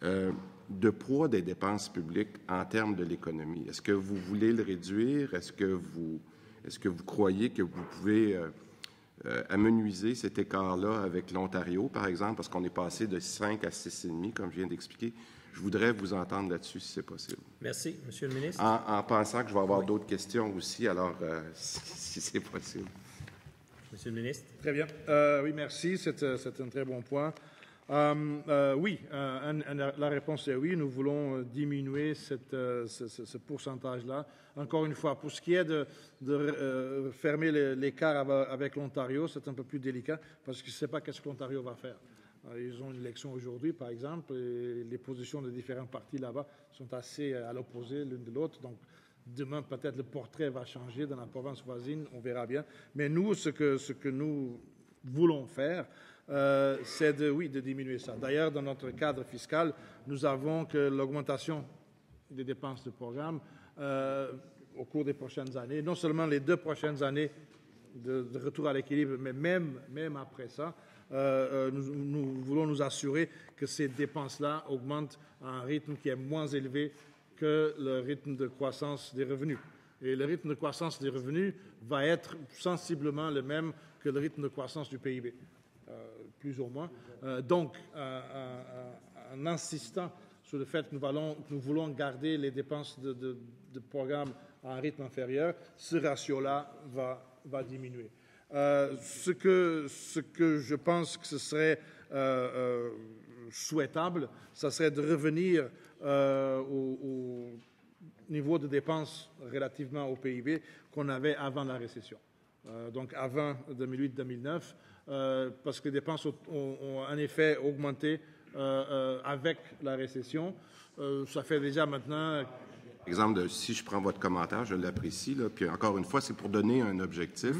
de poids des dépenses publiques en termes de l'économie. Est-ce que vous voulez le réduire? Est-ce que vous croyez que vous pouvez amenuiser cet écart-là avec l'Ontario, par exemple, parce qu'on est passé de 5 à 6,5, comme je viens d'expliquer? Je voudrais vous entendre là-dessus, si c'est possible. Merci. Monsieur le ministre. En pensant que je vais avoir d'autres questions aussi, alors, si c'est possible. Monsieur le ministre. Très bien. Oui, merci. C'est un très bon point. Oui, la réponse est oui. Nous voulons diminuer ce pourcentage-là. Encore une fois, pour ce qui est de fermer l'écart avec l'Ontario, c'est un peu plus délicat parce que je ne sais pas qu'est-ce que l'Ontario va faire. Ils ont une élection aujourd'hui, par exemple, et les positions de différents partis là-bas sont assez à l'opposé l'une de l'autre. Donc, demain, peut-être le portrait va changer dans la province voisine, on verra bien. Mais nous, ce que nous voulons faire, c'est de diminuer ça. D'ailleurs, dans notre cadre fiscal, nous avons que l'augmentation des dépenses de programme au cours des prochaines années, non seulement les 2 prochaines années de retour à l'équilibre, mais même après ça, nous voulons nous assurer que ces dépenses-là augmentent à un rythme qui est moins élevé que le rythme de croissance des revenus. Et le rythme de croissance des revenus va être sensiblement le même que le rythme de croissance du PIB, plus ou moins. Donc, en insistant sur le fait que nous voulons garder les dépenses de programme à un rythme inférieur, ce ratio-là va diminuer. Ce que je pense que ce serait souhaitable, ce serait de revenir au niveau de dépenses relativement au PIB qu'on avait avant la récession. Donc avant 2008-2009, parce que les dépenses ont en effet augmenté avec la récession. Ça fait déjà maintenant... Par exemple, si je prends votre commentaire, je l'apprécie, puis encore une fois, c'est pour donner un objectif.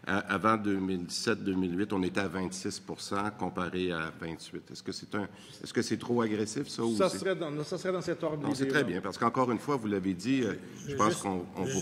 Avant 2007-2008, on était à 26 % comparé à 28 %. Est-ce que c'est trop agressif, ça? Ça serait dans cet ordre. Non, c'est très bien, parce qu'encore une fois, vous l'avez dit, je pense qu'on vous